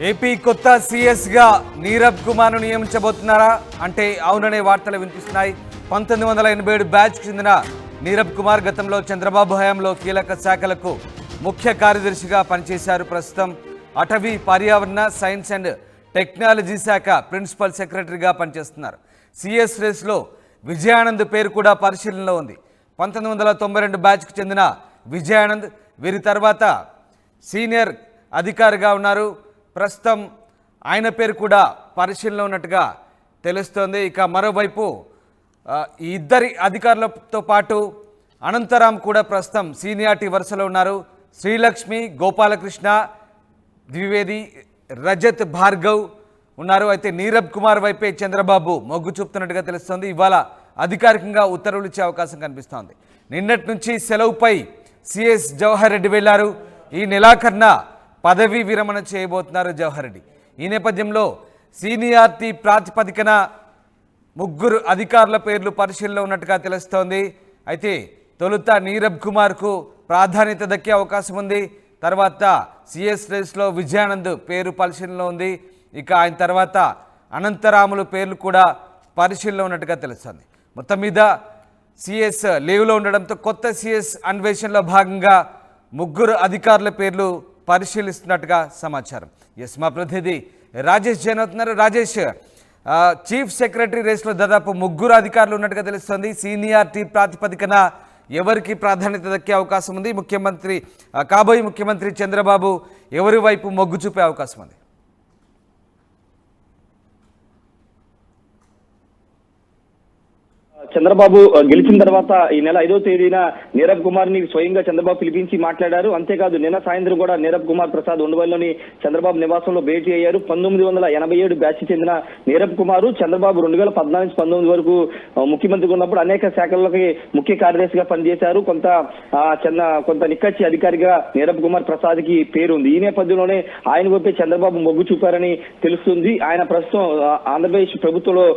AP కొత్త సీఎస్గా నీరబ్ కుమార్ను నియమించబోతున్నారా అంటే అవుననే వార్తలు వినిపిస్తున్నాయి. 1987 బ్యాచ్కు చెందిన నీరబ్ కుమార్ గతంలో చంద్రబాబు హయాంలో కీలక శాఖలకు ముఖ్య కార్యదర్శిగా పనిచేశారు. ప్రస్తుతం అటవీ, పర్యావరణ, సైన్స్ అండ్ టెక్నాలజీ శాఖ ప్రిన్సిపల్ సెక్రటరీగా పనిచేస్తున్నారు. సిఎస్ రేస్లో విజయానంద్ పేరు కూడా పరిశీలనలో ఉంది. 1992 బ్యాచ్కు చెందిన విజయానంద్ వీరి తర్వాత సీనియర్ అధికారిగా ఉన్నారు. ప్రస్తుతం ఆయన పేరు కూడా పరిశీలనలో ఉన్నట్టుగా తెలుస్తోంది. ఇక మరోవైపు ఈ ఇద్దరి అధికారులతో పాటు అనంతరామ్ కూడా ప్రస్తుతం సీనియారిటీ వరుసలో ఉన్నారు. శ్రీలక్ష్మి, గోపాలకృష్ణ ద్వివేది, రజత్ భార్గవ్ ఉన్నారు. అయితే నీరబ్ కుమార్ వైపే చంద్రబాబు మొగ్గు చూపుతున్నట్టుగా తెలుస్తోంది. ఇవాళ అధికారికంగా ఉత్తర్వులు ఇచ్చే అవకాశం కనిపిస్తోంది. నిన్నటి నుంచి సెలవుపై సిఎస్ జవహర్ రెడ్డి వెళ్లారు. ఈ నెలాఖరున పదవీ విరమణ చేయబోతున్నారు జవహర్ రెడ్డి. ఈ నేపథ్యంలో సీనియారిటీ ప్రాతిపదికన ముగ్గురు అధికారుల పేర్లు పరిశీలనలో ఉన్నట్టుగా తెలుస్తోంది. అయితే తొలుత నీరబ్ కుమార్కు ప్రాధాన్యత దక్కే అవకాశం ఉంది. తర్వాత సిఎస్ రేస్లో విజయానంద్ పేరు పరిశీలనలో ఉంది. ఇక ఆయన తర్వాత అనంతరాములు పేర్లు కూడా పరిశీలనలో ఉన్నట్టుగా తెలుస్తోంది. మొత్తం మీద సిఎస్ లీవ్లో ఉండడంతో కొత్త సిఎస్ అన్వేషణలో భాగంగా ముగ్గురు అధికారుల పేర్లు పరిశీలిస్తున్నట్టుగా సమాచారం. ఎస్, మా ప్రతినిధి రాజేష్ జైన్ అవుతున్నారు. రాజేష్, చీఫ్ సెక్రటరీ రేస్లో దాదాపు ముగ్గురు అధికారులు ఉన్నట్టుగా తెలుస్తోంది. సీనియారిటీ ప్రాతిపదికన ఎవరికి ప్రాధాన్యత దక్కే అవకాశం ఉంది? ముఖ్యమంత్రి కాబోయే ముఖ్యమంత్రి చంద్రబాబు ఎవరి వైపు మొగ్గు చూపే అవకాశం ఉంది? చంద్రబాబు గెలిచిన తర్వాత ఈ నెల 5వ తేదీన నీరబ్ కుమార్ ని స్వయంగా చంద్రబాబు పిలిపించి మాట్లాడారు. అంతేకాదు నిన్న సాయంత్రం కూడా నీరబ్ కుమార్ ప్రసాద్ ఉండవల్లిలోని చంద్రబాబు నివాసంలో భేటీ అయ్యారు. 1987 బ్యాచ్ చెందిన నీరబ్ కుమార్ చంద్రబాబు 2014-19 వరకు ముఖ్యమంత్రిగా ఉన్నప్పుడు అనేక శాఖలకి ముఖ్య కార్యదర్శిగా పనిచేశారు. కొంత నిక్కచ్చి అధికారిగా నీరబ్ కుమార్ ప్రసాద్ కి పేరుంది. ఈ నేపథ్యంలోనే ఆయన వైపే చంద్రబాబు మొగ్గు చూపారని తెలుస్తుంది. ఆయన ప్రస్తుతం ఆంధ్రప్రదేశ్ ప్రభుత్వంలో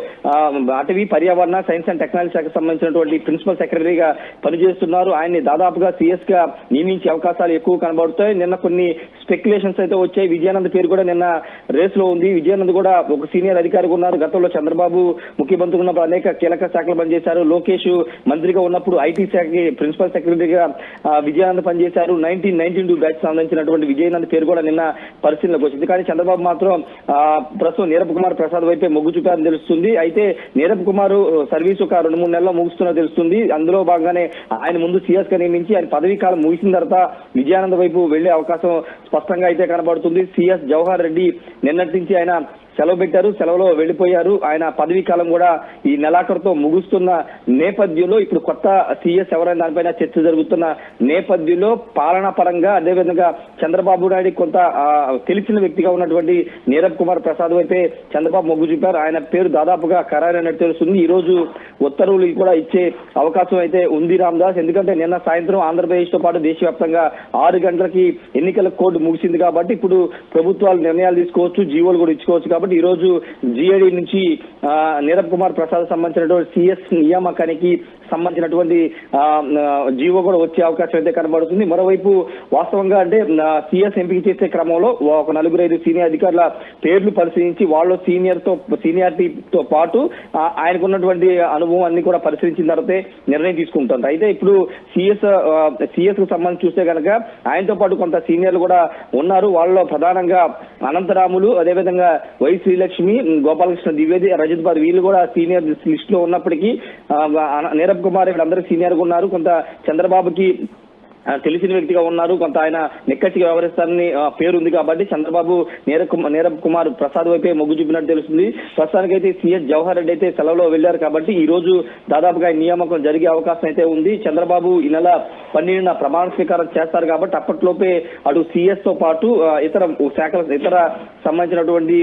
అటవీ, పర్యావరణ, సైన్స్ అండ్ టెక్నాలజీ శాఖకు సంబంధించినటువంటి ప్రిన్సిపల్ సెక్రటరీగా పనిచేస్తున్నారు. ఆయన్ని దాదాపుగా సిఎస్ గా నియమించే అవకాశాలు ఎక్కువ కనబడుతాయి. నిన్న కొన్ని స్పెక్యులేషన్స్ అయితే వచ్చాయి. విజయానంద్ పేరు కూడా నిన్న రేస్ లో ఉంది. విజయానంద్ కూడా ఒక సీనియర్ అధికారిగా ఉన్నారు. గతంలో చంద్రబాబు ముఖ్యమంత్రి ఉన్నప్పుడు అనేక కీలక శాఖలు పనిచేశారు. లోకేష్ మంత్రిగా ఉన్నప్పుడు ఐటీ శాఖకి ప్రిన్సిపల్ సెక్రటరీగా విజయానంద్ పనిచేశారు. 1992 బ్యాచ్ సంబంధించినటువంటి విజయానంద్ పేరు కూడా నిన్న పరిశీలనకు వచ్చింది. కానీ చంద్రబాబు మాత్రం ప్రస్తుతం నీరబ్ కుమార్ ప్రసాద్ వైపే మొగ్గు చూపారని తెలుస్తుంది. అయితే నీరబ్ కుమార్ సర్వీస్ ఒక 2-3 నెలల్లో ముగుస్తున్నా తెలుస్తుంది. అందులో భాగంగానే ఆయన ముందు సిఎస్ గా నియమించి ఆయన పదవీ కాలం ముగిసిన తర్వాత విజయానంద్ వైపు వెళ్లే అవకాశం స్పష్టంగా అయితే కనబడుతుంది. సిఎస్ జవహర్ రెడ్డి నిన్నటి నుంచి ఆయన సెలవు పెట్టారు. సెలవులో వెళ్లిపోయారు. ఆయన పదవీ కాలం కూడా ఈ నెలాఖరుతో ముగుస్తున్న నేపథ్యంలో ఇప్పుడు కొత్త సిఎస్ ఎవరైనా దానిపైన చర్చ జరుగుతున్న నేపథ్యంలో పాలనా పరంగా అదేవిధంగా చంద్రబాబు నాయుడు కొంత తెలిసిన వ్యక్తిగా ఉన్నటువంటి నీరబ్ కుమార్ ప్రసాద్ వైపే చంద్రబాబు మొగ్గు చూపారు. ఆయన పేరు దాదాపుగా ఖరారైనట్టు తెలుస్తుంది. ఈ రోజు ఉత్తర్వులు కూడా ఇచ్చే అవకాశం అయితే ఉంది రామదాస్. ఎందుకంటే నిన్న సాయంత్రం ఆంధ్రప్రదేశ్ తో పాటు దేశవ్యాప్తంగా 6 గంటలకి ఎన్నికల కోడ్ ముగిసింది కాబట్టి ఇప్పుడు ప్రభుత్వాలు నిర్ణయాలు తీసుకోవచ్చు, జీవోలు కూడా ఇచ్చుకోవచ్చు. కాబట్టి ఈ రోజు జిఐడి నుంచి నీరబ్ కుమార్ ప్రసాద్ సంబంధించినటువంటి సిఎస్ నియామకానికి సంబంధించినటువంటి జీవో కూడా వచ్చే అవకాశం అయితే కనబడుతుంది. మరోవైపు వాస్తవంగా అంటే సిఎస్ ఎంపిక చేసే క్రమంలో ఒక 4-5 సీనియర్ అధికారుల పేర్లు పరిశీలించి వాళ్ళు సీనియారిటీతో పాటు ఆయనకున్నటువంటి అనుభవం అన్ని కూడా పరిశీలించిన తర్వాతే నిర్ణయం తీసుకుంటుంది. అయితే ఇప్పుడు సిఎస్ కు సంబంధించి చూస్తే కనుక ఆయనతో పాటు కొంత సీనియర్లు కూడా ఉన్నారు. వాళ్ళలో ప్రధానంగా అనంతరాములు, అదేవిధంగా వై శ్రీలక్ష్మి, గోపాలకృష్ణ ద్వివేది, రజత్ భార్గవ్ వీళ్ళు కూడా సీనియర్ లిస్ట్ లో ఉన్నప్పటికీ నీరబ్ కుమార్ వీళ్ళందరూ సీనియర్ గా ఉన్నారు. కొంత చంద్రబాబుకి తెలిసిన వ్యక్తిగా ఉన్నారు. కొంత ఆయన నిక్కచ్చిగా వ్యవహరిస్తారని పేరుంది కాబట్టి చంద్రబాబు నీరబ్ కుమార్ ప్రసాద్ వైపే మొగ్గు చూపినట్టు తెలుస్తుంది. ప్రస్తుతానికైతే సిఎస్ జవహర్ రెడ్డి అయితే సెలవులో వెళ్లారు కాబట్టి ఈ రోజు దాదాపుగా నియామకం జరిగే అవకాశం అయితే ఉంది. చంద్రబాబు ఈ నెల 12న ప్రమాణ స్వీకారం చేస్తారు కాబట్టి అప్పట్లోపే అటు సిఎస్ తో పాటు ఇతర సంబంధించినటువంటి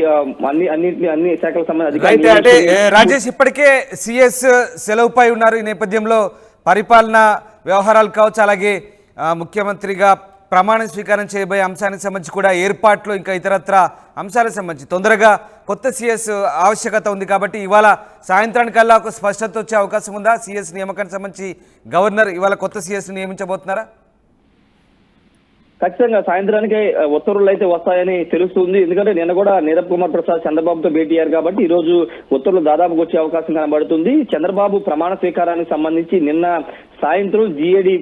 అన్ని శాఖలకు సంబంధించి రాజేష్ ఇప్పటికే సిఎస్ సెలవుపై ఉన్నారు. ఈ నేపథ్యంలో పరిపాలన వ్యవహారాలు కావచ్చు, అలాగే ముఖ్యమంత్రిగా ప్రమాణ స్వీకారం చేయబోయే అంశానికి సంబంధించి కూడా ఏర్పాట్లు ఇంకా ఇతరత్ర అంశాలకు సంబంధించి తొందరగా కొత్త సిఎస్ ఆవశ్యకత ఉంది కాబట్టి ఇవాళ సాయంత్రానికల్లా ఒక స్పష్టత వచ్చే అవకాశం ఉందా? సిఎస్ నియామకానికి సంబంధించి గవర్నర్ ఇవాళ కొత్త సిఎస్ నియమించబోతున్నారా? ఖచ్చితంగా సాయంత్రానికి ఉత్తర్వులు అయితే వస్తాయని తెలుస్తుంది. ఎందుకంటే నిన్న కూడా నీరబ్ కుమార్ ప్రసాద్ చంద్రబాబుతో భేటీ అయ్యారు కాబట్టి ఈ రోజు ఉత్తర్వులు దాదాపుగా వచ్చే అవకాశం కనబడుతుంది. చంద్రబాబు ప్రమాణ స్వీకారానికి సంబంధించి నిన్న సాయంత్రం జిఏడి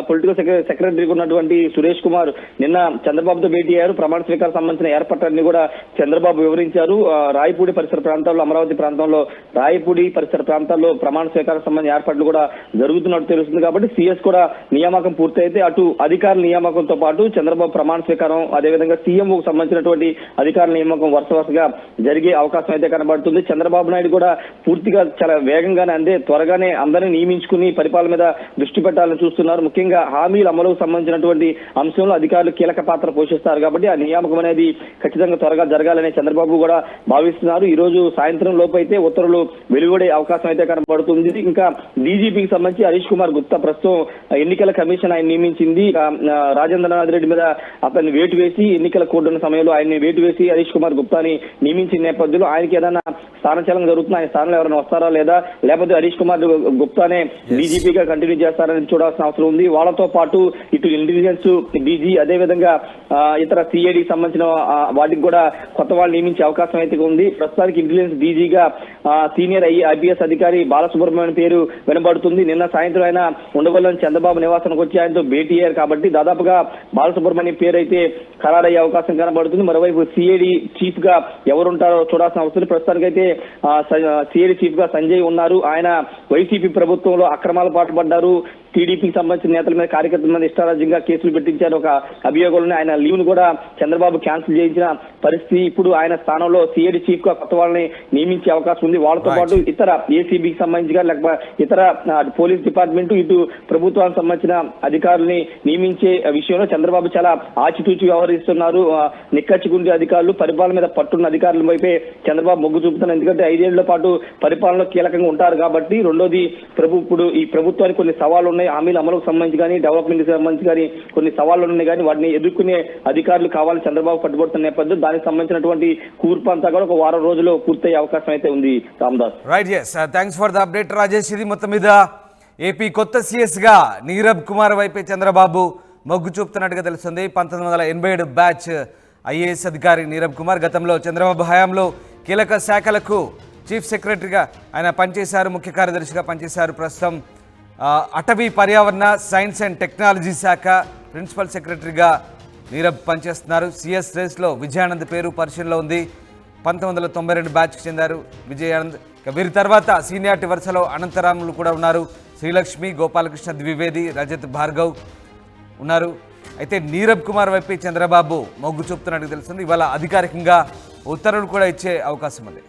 పొలిటికల్ సెక్రటరీగా ఉన్నటువంటి సురేష్ కుమార్ నిన్న చంద్రబాబుతో భేటీ అయ్యారు. ప్రమాణ స్వీకారం సంబంధించిన ఏర్పాట్లన్నీ కూడా చంద్రబాబు వివరించారు. రాయపూడి పరిసర ప్రాంతాల్లో, అమరావతి ప్రాంతంలో రాయపూడి పరిసర ప్రాంతాల్లో ప్రమాణ స్వీకారం సంబంధించిన ఏర్పాట్లు కూడా జరుగుతున్నట్టు తెలుస్తుంది. కాబట్టి సీఎస్ కూడా నియామకం పూర్తయితే అటు అధికారుల నియామకంతో పాటు చంద్రబాబు ప్రమాణ స్వీకారం, అదేవిధంగా సీఎంఓకు సంబంధించినటువంటి అధికారుల నియామకం వరుసగా జరిగే అవకాశం అయితే కనబడుతుంది. చంద్రబాబు నాయుడు కూడా పూర్తిగా చాలా వేగంగానే త్వరగానే అందరినీ నియమించుకుని పరిపాలన మీద దృష్టి పెట్టాలని చూస్తున్నారు. ముఖ్యంగా హామీల అమలుకు సంబంధించినటువంటి అంశంలో అధికారులు కీలక పాత్ర పోషిస్తారు కాబట్టి ఆ నియామకం అనేది ఖచ్చితంగా త్వరగా జరగాలని చంద్రబాబు కూడా భావిస్తున్నారు. ఈ రోజు సాయంత్రం లోపు అయితే ఉత్తర్వులు వెలువడే అవకాశం అయితే కనబడుతుంది. ఇంకా డీజీపీకి సంబంధించి హరీష్ కుమార్ గుప్తా ప్రస్తుతం ఎన్నికల కమిషన్ ఆయన నియమించింది. రాజేంద్రనాథ్ రెడ్డి మీద అతన్ని వేటు వేసి ఎన్నికల కోడ్ ఉన్న సమయంలో ఆయన్ని వేటు వేసి హరీష్ కుమార్ గుప్తాని నియమించిన నేపథ్యంలో ఆయనకి ఏదైనా స్థానచలనం జరుగుతుంది, ఆయన స్థానంలో ఎవరైనా వస్తారా లేదా, లేకపోతే హరీష్ కుమార్ గుప్తానే డీజీపీగా కంటిన్యూ చేస్తారని చూడాల్సిన అవసరం ఉంది. వాళ్ళతో పాటు ఇటు ఇంటెలిజెన్స్ డీజీ, అదేవిధంగా ఇతర సిఐడికి సంబంధించిన వాటికి కూడా కొత్త వాళ్ళు నియమించే అవకాశం అయితే ఉంది. ప్రస్తుతానికి ఇంటెలిజెన్స్ డీజీగా సీనియర్ ఐపీఎస్ అధికారి బాలసుబ్రహ్మణ్యం పేరు వినబడుతుంది. నిన్న సాయంత్రం ఆయన ఉండవల్లిలోని చంద్రబాబు నివాసానికి వచ్చి ఆయనతో భేటీ అయ్యారు కాబట్టి దాదాపుగా బాలసుబ్రహ్మణ్యం పేరు అయితే ఖరారయ్యే అవకాశం కనబడుతుంది. మరోవైపు సిఐడి చీఫ్ గా ఎవరుంటారో చూడాల్సిన అవసరం. ప్రస్తుతానికైతే సిఐడి చీఫ్ గా సంజయ్ ఉన్నారు. ఆయన వైసీపీ ప్రభుత్వంలో అక్రమాల పాటుపడ్డారు. టీడీపీకి సంబంధించిన నేతల మీద, కార్యకర్తల మీద ఇష్టారాజ్యంగా కేసులు పెట్టించారు. ఒక అభియోగాలను ఆయన లీవ్ ను కూడా చంద్రబాబు క్యాన్సిల్ చేయించిన పరిస్థితి. ఇప్పుడు ఆయన స్థానంలో సిఐడి చీఫ్ గా కొత్త వాళ్ళని నియమించే అవకాశం ఉంది. వాళ్ళతో పాటు ఇతర ఏసీబీకి సంబంధించి లేకపోతే ఇతర పోలీస్ డిపార్ట్మెంట్, ఇటు ప్రభుత్వానికి సంబంధించిన అధికారుల్ని నియమించే విషయంలో చంద్రబాబు చాలా ఆచితూచి వ్యవహరిస్తున్నారు. నిక్కచ్చిగుండే అధికారులు, పరిపాలన మీద పట్టున్న అధికారుల వైపే చంద్రబాబు మొగ్గు చూపుతున్నారు. ఎందుకంటే 5 ఏళ్ల పాటు పరిపాలనలో కీలకంగా ఉంటారు కాబట్టి. రెండోది ఇప్పుడు ఈ ప్రభుత్వానికి కొన్ని సవాళ్లు ఉన్నాయి. హామీల అమలుకు సంబంధించి కానీ, డెవలప్మెంట్ కి సంబంధించి కానీ కొన్ని సవాళ్లు ఉన్నాయి. కానీ వాటిని ఎదుర్కొనే అధికారులు కావాలని చంద్రబాబు పట్టుబడుతున్న నేపథ్యం దానికి సంబంధించినటువంటి కూర్పు అంతా కూడా ఒక వారం రోజుల్లో పూర్తయ్యే అవకాశం అయితే ఉంది. Ramdas. Right, yes, thanks for the update Rajesh. ఇది మొత్తం మీద ఏపీ కొత్త సీఎస్ గా నీరబ్ కుమార్ వైపే చంద్రబాబు మొగ్గు చూపుతున్నట్టుగా తెలుస్తుంది. 1987 బ్యాచ్ ఐఏఎస్ అధికారి నీరబ్ కుమార్ గతంలో చంద్రబాబు హయాంలో కీలక శాఖలకు చీఫ్ సెక్రటరీగా ఆయన పనిచేశారు, ముఖ్య కార్యదర్శిగా పనిచేశారు. ప్రస్తుతం అటవీ పర్యావరణ సైన్స్ అండ్ టెక్నాలజీ శాఖ ప్రిన్సిపల్ సెక్రటరీగా నీరబ్ పనిచేస్తున్నారు. సిఎస్ రేస్లో విజయానంద్ పేరు పరిశీలనలో ఉంది. 1992 బ్యాచ్కి చెందారు విజయానంద్. వీరి తర్వాత సీనియారిటీ వరుసలో అనంతరాములు కూడా ఉన్నారు. శ్రీలక్ష్మి, గోపాలకృష్ణ ద్వివేది, రజత్ భార్గవ్ ఉన్నారు. అయితే నీరబ్ కుమార్ వైపు చంద్రబాబు మొగ్గు చూపుతున్నట్టు తెలుస్తుంది. ఇవాళ అధికారికంగా ఉత్తర్వులు కూడా ఇచ్చే అవకాశం ఉంది.